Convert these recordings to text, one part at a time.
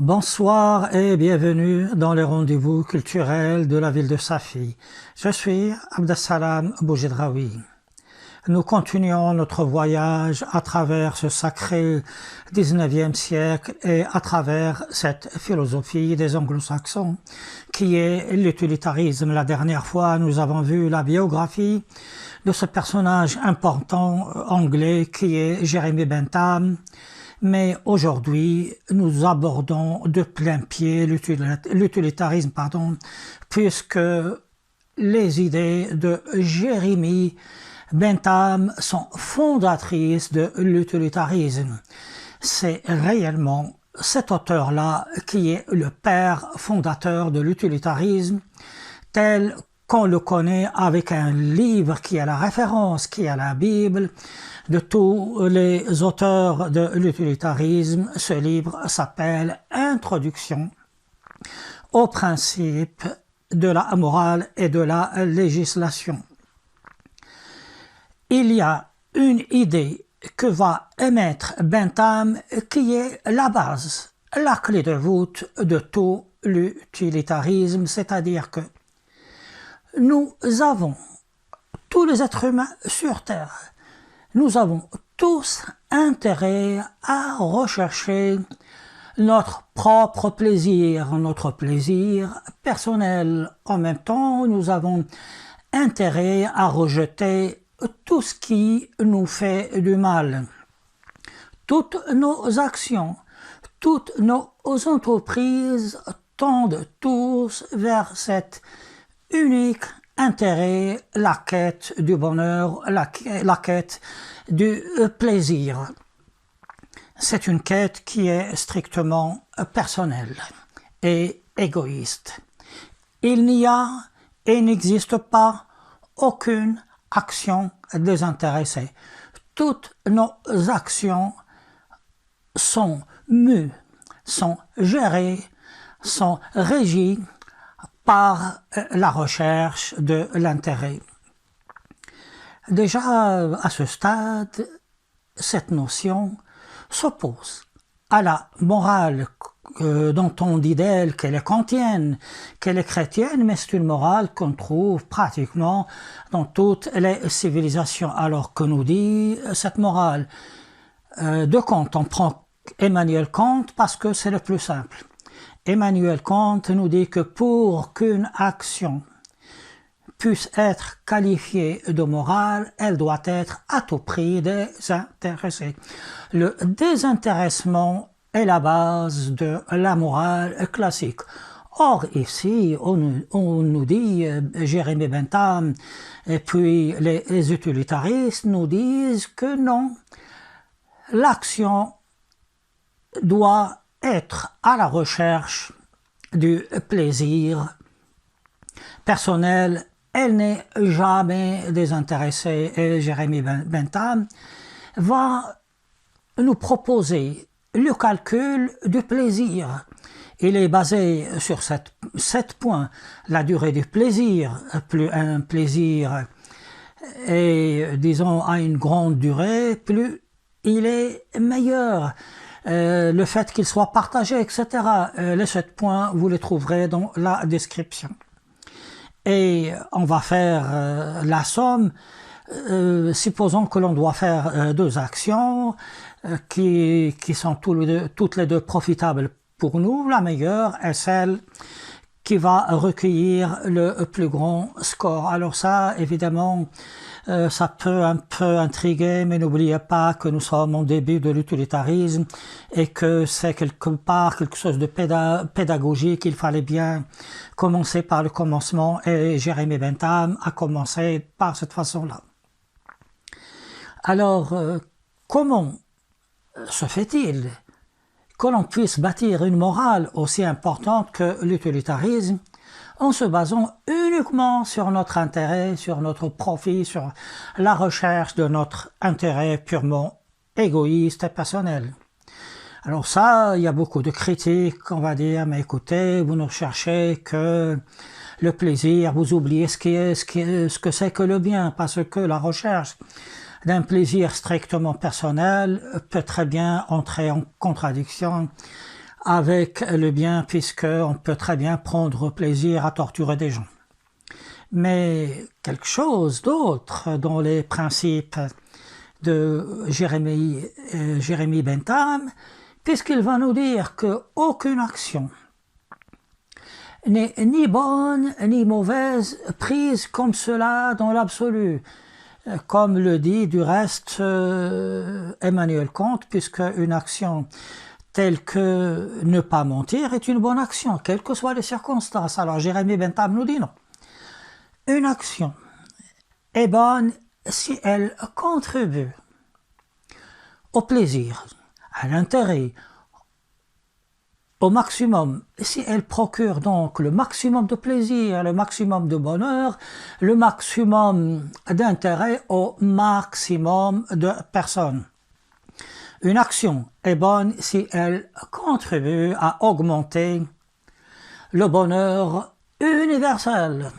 Bonsoir et bienvenue dans les rendez-vous culturels de la ville de Safi. Je suis Abdessalam Boujedraoui. Nous continuons notre voyage à travers ce sacré 19e siècle et à travers cette philosophie des anglo-saxons qui est l'utilitarisme. La dernière fois, nous avons vu la biographie de ce personnage important anglais qui est Jeremy Bentham. Mais aujourd'hui, nous abordons de plein pied l'utilitarisme, puisque les idées de Jeremy Bentham sont fondatrices de l'utilitarisme. C'est réellement cet auteur-là qui est le père fondateur de l'utilitarisme, tel qu'on le connaît avec un livre qui est la référence, qui est la Bible, de tous les auteurs de l'utilitarisme. Ce livre s'appelle « Introduction aux principes de la morale et de la législation ». Il y a une idée que va émettre Bentham qui est la base, la clé de voûte de tout l'utilitarisme, c'est-à-dire que nous avons, tous les êtres humains sur Terre, nous avons tous intérêt à rechercher notre propre plaisir personnel. En même temps, nous avons intérêt à rejeter tout ce qui nous fait du mal. Toutes nos actions, toutes nos entreprises tendent tous vers cet unique intérêt, la quête du bonheur, la quête du plaisir. C'est une quête qui est strictement personnelle et égoïste. Il n'y a et n'existe pas aucune action désintéressée. Toutes nos actions sont mues, sont gérées, sont régies par la recherche de l'intérêt. Déjà, à ce stade, cette notion s'oppose à la morale dont on dit d'elle qu'elle est kantienne, qu'elle est chrétienne, mais c'est une morale qu'on trouve pratiquement dans toutes les civilisations. Alors que nous dit cette morale de Kant? On prend Emmanuel Kant parce que c'est le plus simple. Emmanuel Kant nous dit que pour qu'une action puisse être qualifiée de morale, elle doit être à tout prix désintéressée. Le désintéressement est la base de la morale classique. Or ici, on nous dit, Jeremy Bentham et puis les utilitaristes nous disent que non, l'action doit être à la recherche du plaisir personnel, elle n'est jamais désintéressée. Et Jeremy Bentham va nous proposer le calcul du plaisir. Il est basé sur 7 points. La durée du plaisir, plus un plaisir est, disons, à une grande durée, plus il est meilleur. Le fait qu'il soit partagé, etc. Les 7 points, vous les trouverez dans la description. Et on va faire la somme. Supposons que l'on doit faire 2 actions qui sont toutes les deux profitables pour nous. La meilleure est celle qui va recueillir le plus grand score. Alors ça, évidemment, ça peut un peu intriguer, mais n'oubliez pas que nous sommes au début de l'utilitarisme et que c'est quelque part quelque chose de pédagogique. Il fallait bien commencer par le commencement et Jeremy Bentham a commencé par cette façon-là. Alors, comment se fait-il que l'on puisse bâtir une morale aussi importante que l'utilitarisme en se basant uniquement sur notre intérêt, sur notre profit, sur la recherche de notre intérêt purement égoïste et personnel? Alors ça, il y a beaucoup de critiques, on va dire, mais écoutez, vous ne recherchez que le plaisir, vous oubliez ce que c'est que le bien, parce que la recherche d'un plaisir strictement personnel peut très bien entrer en contradiction avec le bien, puisqu'on peut très bien prendre plaisir à torturer des gens. Mais quelque chose d'autre dans les principes de Jérémie Bentham, puisqu'il va nous dire qu'aucune action n'est ni bonne ni mauvaise prise comme cela dans l'absolu, comme le dit du reste Emmanuel Kant, puisque une action telle que ne pas mentir est une bonne action, quelles que soient les circonstances. Alors Jérémie Bentham nous dit non. Une action est bonne si elle contribue au plaisir, à l'intérêt, au maximum, si elle procure donc le maximum de plaisir, le maximum de bonheur, le maximum d'intérêt au maximum de personnes. Une action est bonne si elle contribue à augmenter le bonheur universel.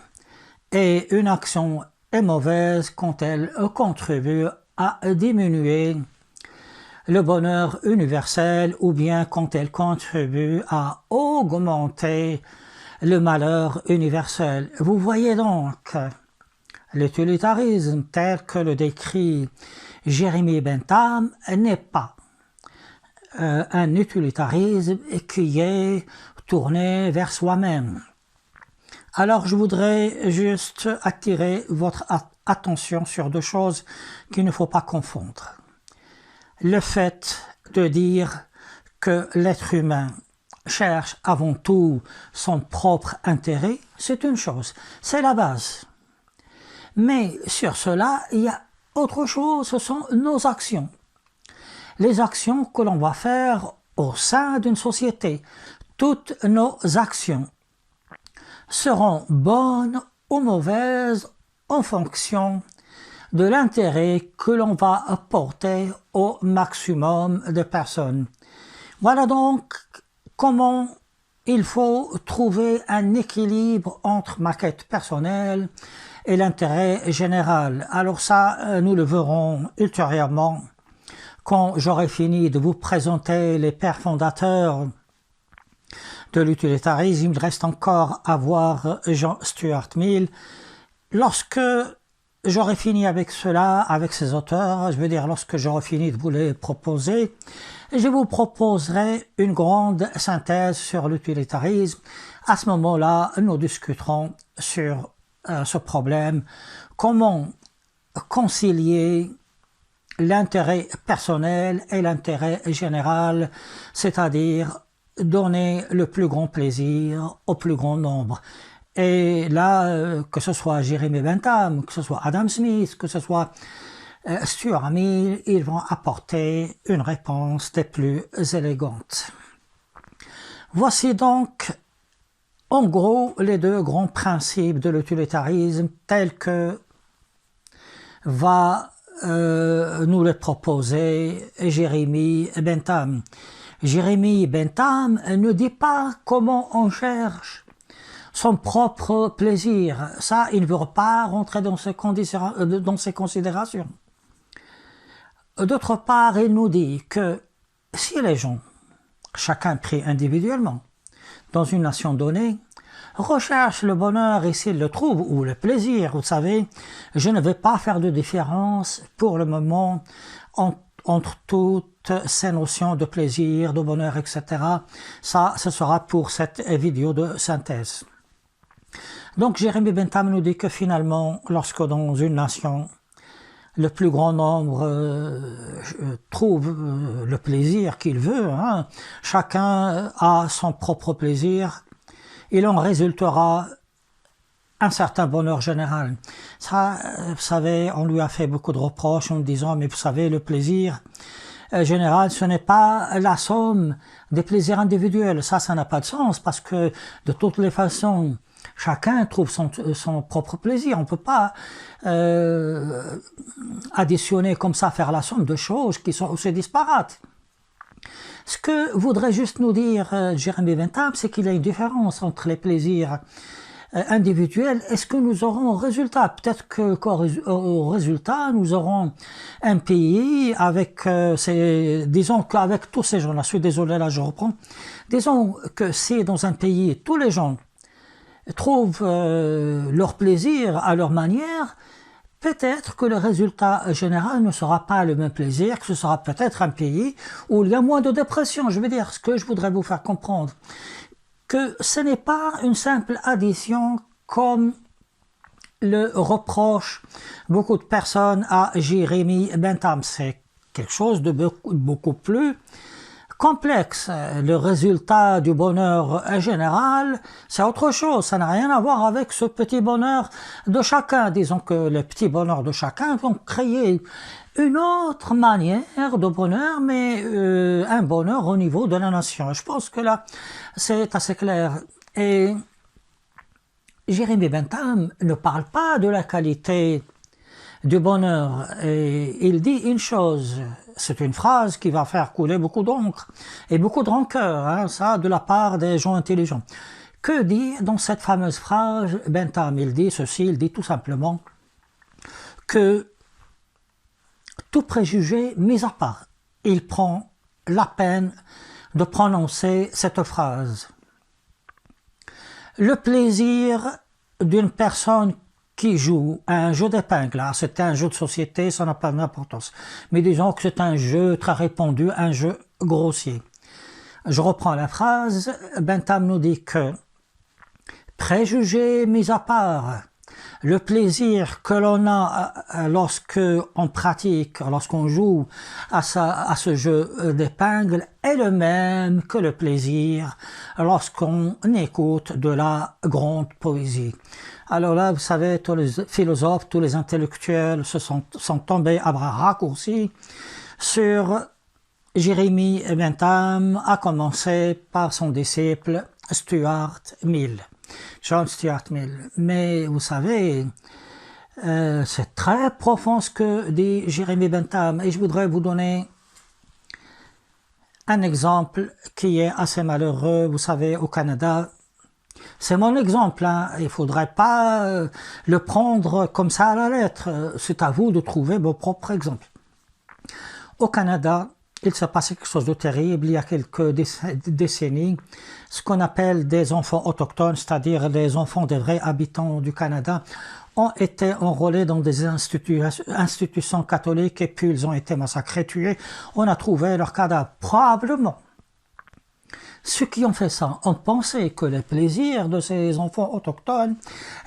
Et une action est mauvaise quand elle contribue à diminuer le bonheur universel ou bien quand elle contribue à augmenter le malheur universel. Vous voyez donc, l'utilitarisme tel que le décrit Jérémie Bentham n'est pas un utilitarisme qui est tourné vers soi-même. Alors je voudrais juste attirer votre attention sur deux choses qu'il ne faut pas confondre. Le fait de dire que l'être humain cherche avant tout son propre intérêt, c'est une chose, c'est la base. Mais sur cela, il y a autre chose, ce sont nos actions. Les actions que l'on va faire au sein d'une société. Toutes nos actions seront bonnes ou mauvaises en fonction de l'intérêt que l'on va apporter au maximum de personnes. Voilà donc comment il faut trouver un équilibre entre ma quête personnelle et l'intérêt général. Alors ça, nous le verrons ultérieurement quand j'aurai fini de vous présenter les pères fondateurs de l'utilitarisme. Il me reste encore à voir John Stuart Mill. Lorsque j'aurai fini avec cela, avec ces auteurs, je veux dire lorsque j'aurai fini de vous les proposer, je vous proposerai une grande synthèse sur l'utilitarisme. À ce moment-là, nous discuterons sur ce problème, comment concilier l'intérêt personnel et l'intérêt général, c'est-à-dire donner le plus grand plaisir au plus grand nombre. Et là, que ce soit Jérémie Bentham, que ce soit Adam Smith, que ce soit Stuart Mill, ils vont apporter une réponse des plus élégantes. Voici donc, en gros, les deux grands principes de l'utilitarisme tels que va nous les proposer Jérémie Bentham. Jérémie Bentham ne dit pas comment on cherche son propre plaisir. Ça, il ne veut pas rentrer dans ces considérations. D'autre part, il nous dit que si les gens, chacun pris individuellement, dans une nation donnée, recherchent le bonheur et s'ils le trouvent, ou le plaisir, vous savez, je ne vais pas faire de différence pour le moment entre toutes ces notions de plaisir, de bonheur, etc. Ça, ce sera pour cette vidéo de synthèse. Donc Jérémie Bentham nous dit que finalement, lorsque dans une nation, le plus grand nombre trouve le plaisir qu'il veut, chacun a son propre plaisir, il en résultera un certain bonheur général. Ça, vous savez, on lui a fait beaucoup de reproches en disant, mais vous savez, le plaisir général, ce n'est pas la somme des plaisirs individuels. Ça n'a pas de sens, parce que de toutes les façons, chacun trouve son propre plaisir. On ne peut pas additionner comme ça, faire la somme de choses qui sont aussi disparates. Ce que voudrait juste nous dire Jérémie Bentham, c'est qu'il y a une différence entre les plaisirs individuels et ce que nous aurons au résultat. Peut-être qu'au résultat, nous aurons un pays avec, disons qu'avec tous ces gens-là, je suis désolé, là je reprends, Disons que si dans un pays, tous les gens trouvent leur plaisir à leur manière, peut-être que le résultat général ne sera pas le même plaisir, que ce sera peut-être un pays où il y a moins de dépression. Je veux dire, ce que je voudrais vous faire comprendre, que ce n'est pas une simple addition comme le reproche beaucoup de personnes à Jérémie Bentham. C'est quelque chose de beaucoup plus complexe. Le résultat du bonheur général, c'est autre chose. Ça n'a rien à voir avec ce petit bonheur de chacun. Disons que les petits bonheurs de chacun vont créer une autre manière de bonheur, mais un bonheur au niveau de la nation. Je pense que là, c'est assez clair. Et Jérémie Bentham ne parle pas de la qualité du bonheur. Et il dit une chose, c'est une phrase qui va faire couler beaucoup d'encre et beaucoup de rancœur, hein, ça, de la part des gens intelligents. Que dit dans cette fameuse phrase Bentham? Il dit ceci, il dit tout simplement que tout préjugé mis à part, il prend la peine de prononcer cette phrase. Le plaisir d'une personne qui joue à un jeu d'épingle, c'est un jeu de société, ça n'a pas d'importance. Mais disons que c'est un jeu très répandu, un jeu grossier. Je reprends la phrase, Bentham nous dit que, préjugés mis à part, le plaisir que l'on a lorsqu'on pratique, lorsqu'on joue à ce jeu d'épingle est le même que le plaisir lorsqu'on écoute de la grande poésie. Alors là, vous savez, tous les philosophes, tous les intellectuels sont tombés à bras raccourcis sur Jérémie Bentham, à commencer par son disciple Stuart Mill. John Stuart Mill. Mais vous savez, c'est très profond ce que dit Jérémie Bentham. Et je voudrais vous donner un exemple qui est assez malheureux. Vous savez, au Canada, c'est mon exemple. Hein. Il ne faudrait pas le prendre comme ça à la lettre. C'est à vous de trouver vos propres exemples. Au Canada, il s'est passé quelque chose de terrible il y a quelques décennies, ce qu'on appelle des enfants autochtones, c'est-à-dire les enfants des vrais habitants du Canada, ont été enrôlés dans des institutions catholiques et puis ils ont été massacrés, tués. On a trouvé leurs cadavres. Probablement, ceux qui ont fait ça ont pensé que les plaisirs de ces enfants autochtones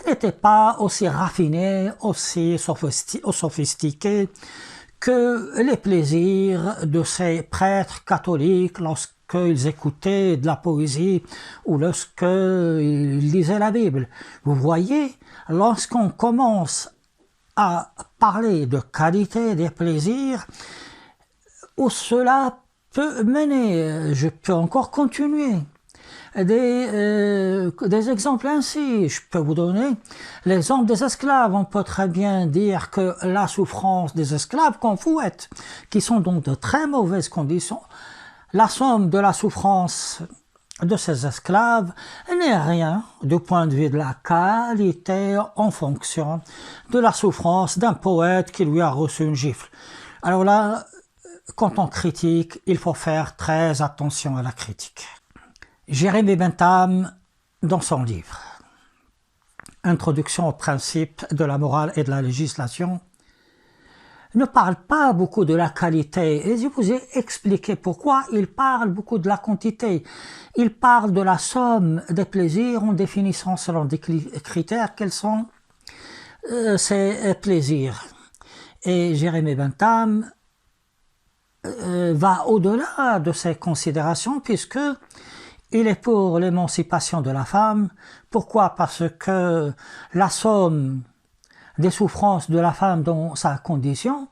n'étaient pas aussi raffinés, aussi sophistiqués que les plaisirs de ces prêtres catholiques lorsqu'ils écoutaient de la poésie ou lorsqu'ils lisaient la Bible. Vous voyez, lorsqu'on commence à parler de qualité des plaisirs, où cela peut mener, je peux encore continuer. Des exemples ainsi, je peux vous donner l'exemple des esclaves. On peut très bien dire que la souffrance des esclaves qu'on fouette, qui sont dans de très mauvaises conditions, la somme de la souffrance de ces esclaves n'est rien du point de vue de la qualité en fonction de la souffrance d'un poète qui lui a reçu une gifle. Alors là, quand on critique, il faut faire très attention à la critique. Jérémie Bentham, dans son livre « Introduction aux principes de la morale et de la législation », ne parle pas beaucoup de la qualité. Et je vous ai expliqué pourquoi. Il parle beaucoup de la quantité. Il parle de la somme des plaisirs en définissant selon des critères quels sont ces plaisirs. Et Jérémie Bentham va au-delà de ces considérations puisque il est pour l'émancipation de la femme. Pourquoi? Parce que la somme des souffrances de la femme dans sa condition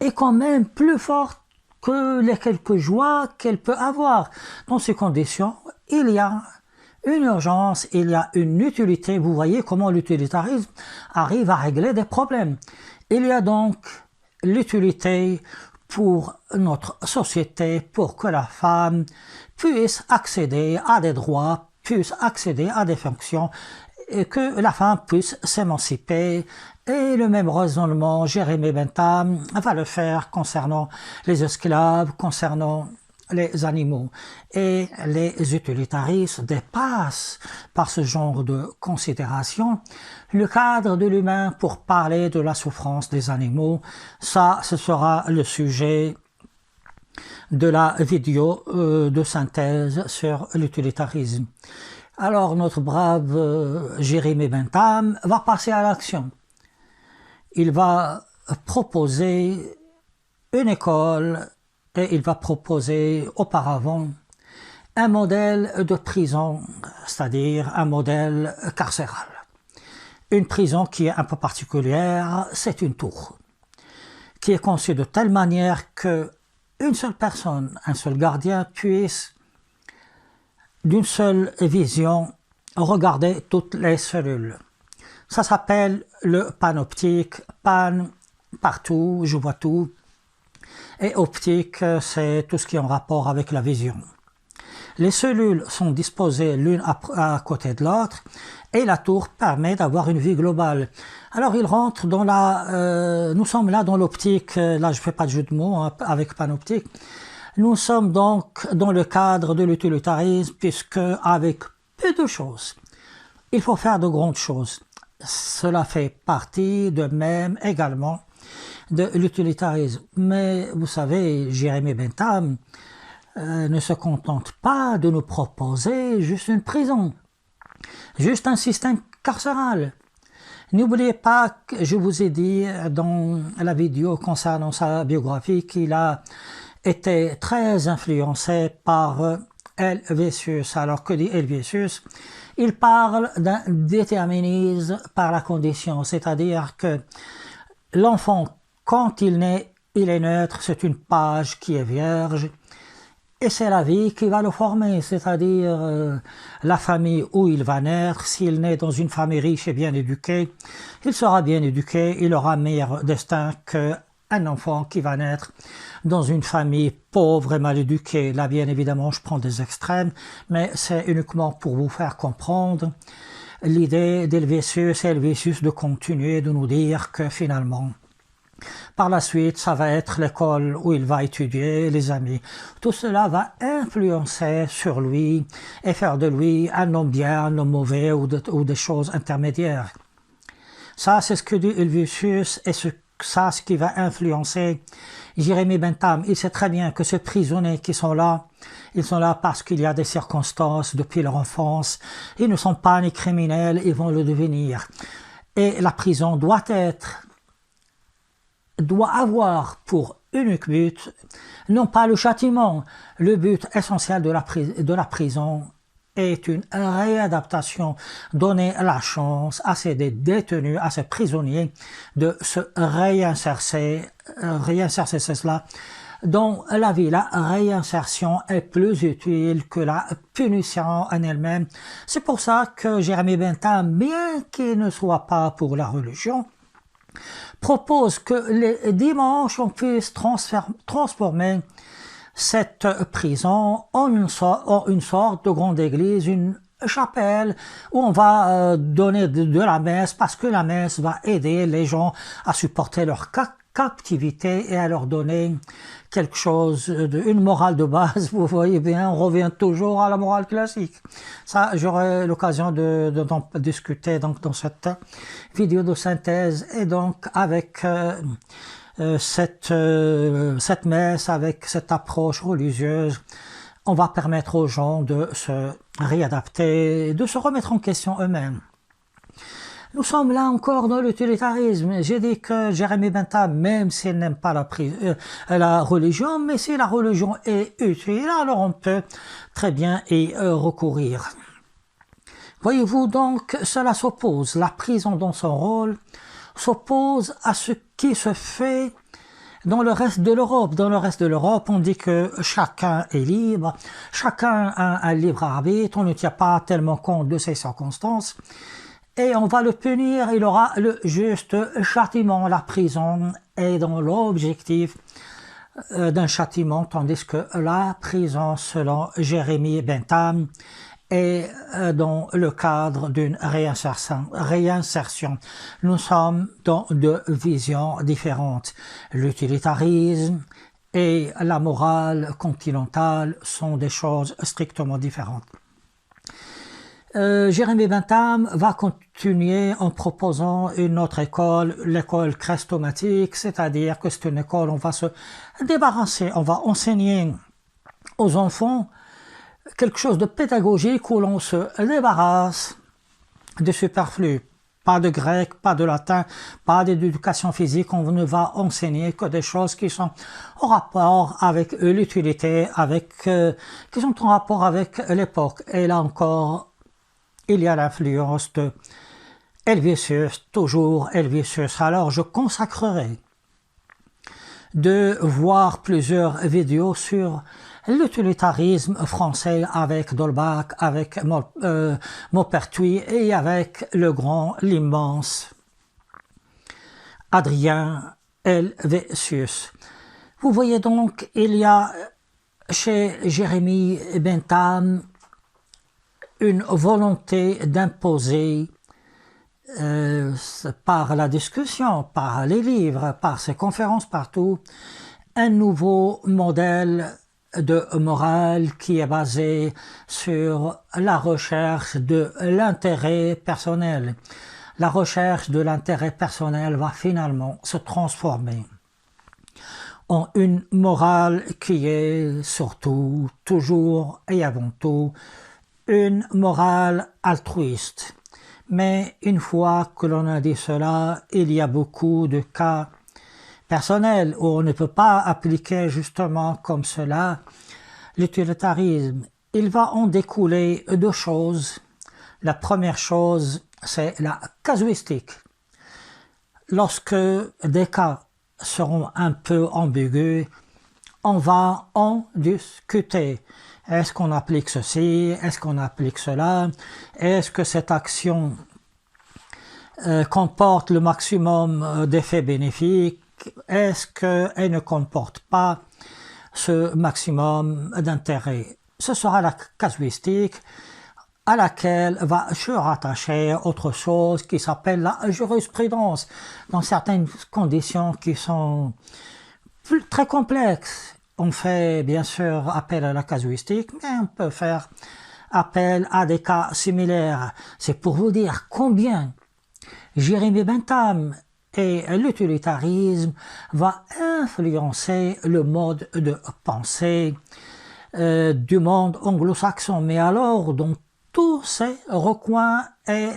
est quand même plus forte que les quelques joies qu'elle peut avoir. Dans ces conditions, il y a une urgence, il y a une utilité. Vous voyez comment l'utilitarisme arrive à régler des problèmes. Il y a donc l'utilité pour notre société, pour que la femme puisse accéder à des droits, puisse accéder à des fonctions, et que la femme puisse s'émanciper. Et le même raisonnement, Jérémie Bentham va le faire concernant les esclaves, concernant les animaux. Et les utilitaristes dépassent par ce genre de considération le cadre de l'humain pour parler de la souffrance des animaux. Ça, ce sera le sujet de la vidéo de synthèse sur l'utilitarisme. Alors notre brave Jérémie Bentham va passer à l'action. Il va proposer une école et il va proposer auparavant un modèle de prison, c'est-à-dire un modèle carcéral. Une prison qui est un peu particulière, c'est une tour, qui est conçue de telle manière que une seule personne, un seul gardien puisse, d'une seule vision, regarder toutes les cellules. Ça s'appelle le panoptique, pan, partout, je vois tout, et optique, c'est tout ce qui est en rapport avec la vision. Les cellules sont disposées l'une à côté de l'autre, et la tour permet d'avoir une vue globale. Alors il rentre dans nous sommes là dans l'optique, là je ne fais pas de jeu de mots hein, avec panoptique. Nous sommes donc dans le cadre de l'utilitarisme, puisque avec peu de choses, il faut faire de grandes choses. Cela fait partie de même également de l'utilitarisme. Mais vous savez, Jérémie Bentham ne se contente pas de nous proposer juste une prison, juste un système carcéral. N'oubliez pas que je vous ai dit dans la vidéo concernant sa biographie qu'il a été très influencé par Helvétius. Alors que dit Helvétius? Il parle d'un déterminisme par la condition, c'est-à-dire que l'enfant, quand il naît, il est neutre, c'est une page qui est vierge, et c'est la vie qui va le former, c'est-à-dire la famille où il va naître. S'il naît dans une famille riche et bien éduquée, il sera bien éduqué, il aura meilleur destin qu'un enfant qui va naître dans une famille pauvre et mal éduquée. Là, bien évidemment, je prends des extrêmes, mais c'est uniquement pour vous faire comprendre l'idée d'Helvétius et Helvétius de continuer de nous dire que finalement, par la suite, ça va être l'école où il va étudier, les amis. Tout cela va influencer sur lui et faire de lui un homme bien, un homme mauvais ou des choses intermédiaires. Ça, c'est ce que dit Helvétius et ce qui va influencer Jérémie Bentham. Il sait très bien que ces prisonniers qui sont là, ils sont là parce qu'il y a des circonstances depuis leur enfance. Ils ne sont pas ni criminels, ils vont le devenir. Et la prison doit avoir pour unique but, non pas le châtiment. Le but essentiel de la prison est une réadaptation, donner la chance à ces détenus, à ces prisonniers de se réinsérer, c'est cela, dans la vie. La réinsertion est plus utile que la punition en elle-même. C'est pour ça que Jérémie Bentham, bien qu'il ne soit pas pour la religion, propose que les dimanches, on puisse transformer cette prison en une sorte de grande église, une chapelle où on va donner de la messe, parce que la messe va aider les gens à supporter leur captivité et à leur donner quelque chose, une morale de base. Vous voyez bien, on revient toujours à la morale classique. Ça, j'aurai l'occasion d'en discuter donc dans cette vidéo de synthèse, et donc avec cette messe, avec cette approche religieuse, on va permettre aux gens de se réadapter, de se remettre en question eux-mêmes. Nous sommes là encore dans l'utilitarisme. J'ai dit que Jérémie Bentham, même s'il n'aime pas la religion, mais si la religion est utile, alors on peut très bien y recourir. Voyez-vous, donc, cela s'oppose. La prison dans son rôle s'oppose à ce qui se fait dans le reste de l'Europe. Dans le reste de l'Europe, on dit que chacun est libre, chacun a un libre arbitre, on ne tient pas tellement compte de ses circonstances, et on va le punir, il aura le juste châtiment. La prison est dans l'objectif d'un châtiment, tandis que la prison, selon Jérémie Bentham, est dans le cadre d'une réinsertion. Nous sommes dans deux visions différentes, l'utilitarisme et la morale continentale sont des choses strictement différentes. Jérémy Bentham va continuer en proposant une autre école, l'école chrestomatique, c'est-à-dire que c'est une école où on va se débarrasser, on va enseigner aux enfants quelque chose de pédagogique où l'on se débarrasse de superflu. Pas de grec, pas de latin, pas d'éducation physique, on ne va enseigner que des choses qui sont en rapport avec l'utilité, qui sont en rapport avec l'époque. Et là encore, il y a l'influence de Helvétius, toujours Helvétius. Alors je consacrerai de voir plusieurs vidéos sur l'utilitarisme français avec D'Holbach, avec Maupertuis et avec le grand, l'immense Adrien Helvétius. Vous voyez donc, il y a chez Jérémy Bentham une volonté d'imposer par la discussion, par les livres, par ses conférences partout, un nouveau modèle de morale qui est basé sur la recherche de l'intérêt personnel. La recherche de l'intérêt personnel va finalement se transformer en une morale qui est surtout, toujours et avant tout, une morale altruiste. Mais une fois que l'on a dit cela, il y a beaucoup de cas personnels où on ne peut pas appliquer justement comme cela l'utilitarisme. Il va en découler deux choses. La première chose, c'est la casuistique. Lorsque des cas seront un peu ambigus, on va en discuter. Est-ce qu'on applique ceci? Est-ce qu'on applique cela? Est-ce que cette action comporte le maximum d'effets bénéfiques? Est-ce qu'elle ne comporte pas ce maximum d'intérêt? Ce sera la casuistique à laquelle va se rattacher autre chose qui s'appelle la jurisprudence, dans certaines conditions qui sont très complexes. On fait bien sûr appel à la casuistique, mais on peut faire appel à des cas similaires. C'est pour vous dire combien Jérémy Bentham et l'utilitarisme va influencer le mode de pensée du monde anglo-saxon. Mais alors, dans tous ces recoins et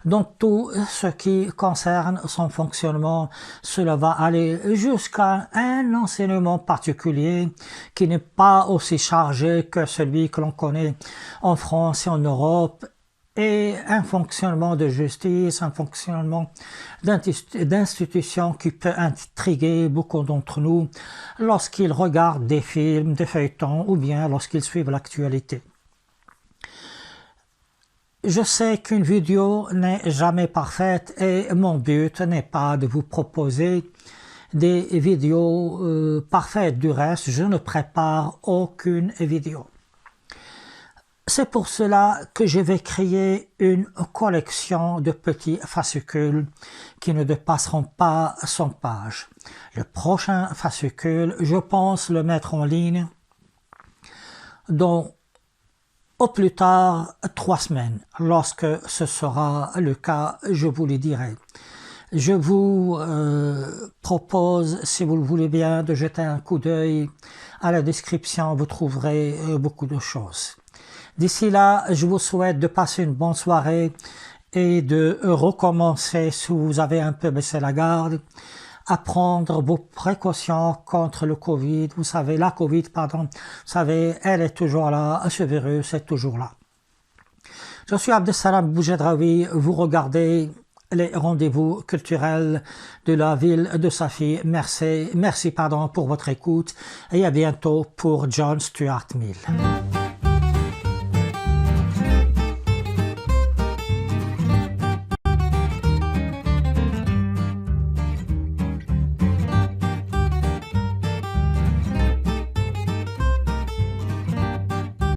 dans tout ce qui concerne son fonctionnement, cela va aller jusqu'à un enseignement particulier qui n'est pas aussi chargé que celui que l'on connaît en France et en Europe, et un fonctionnement de justice, un fonctionnement d'institution qui peut intriguer beaucoup d'entre nous lorsqu'ils regardent des films, des feuilletons ou bien lorsqu'ils suivent l'actualité. Je sais qu'une vidéo n'est jamais parfaite et mon but n'est pas de vous proposer des vidéos parfaites. Du reste, je ne prépare aucune vidéo. C'est pour cela que je vais créer une collection de petits fascicules qui ne dépasseront pas 100 pages. Le prochain fascicule, je pense le mettre en ligne dans au plus tard 3 semaines. Lorsque ce sera le cas, je vous le dirai. Je vous propose, si vous le voulez bien, de jeter un coup d'œil à la description. Vous trouverez beaucoup de choses. D'ici là, je vous souhaite de passer une bonne soirée et de recommencer, si vous avez un peu baissé la garde, à prendre vos précautions contre le Covid. Vous savez, la Covid, pardon, vous savez, elle est toujours là, ce virus est toujours là. Je suis Abdessalam Boujedraoui, vous regardez les rendez-vous culturels de la ville de Safi. Merci pour votre écoute et à bientôt pour John Stuart Mill.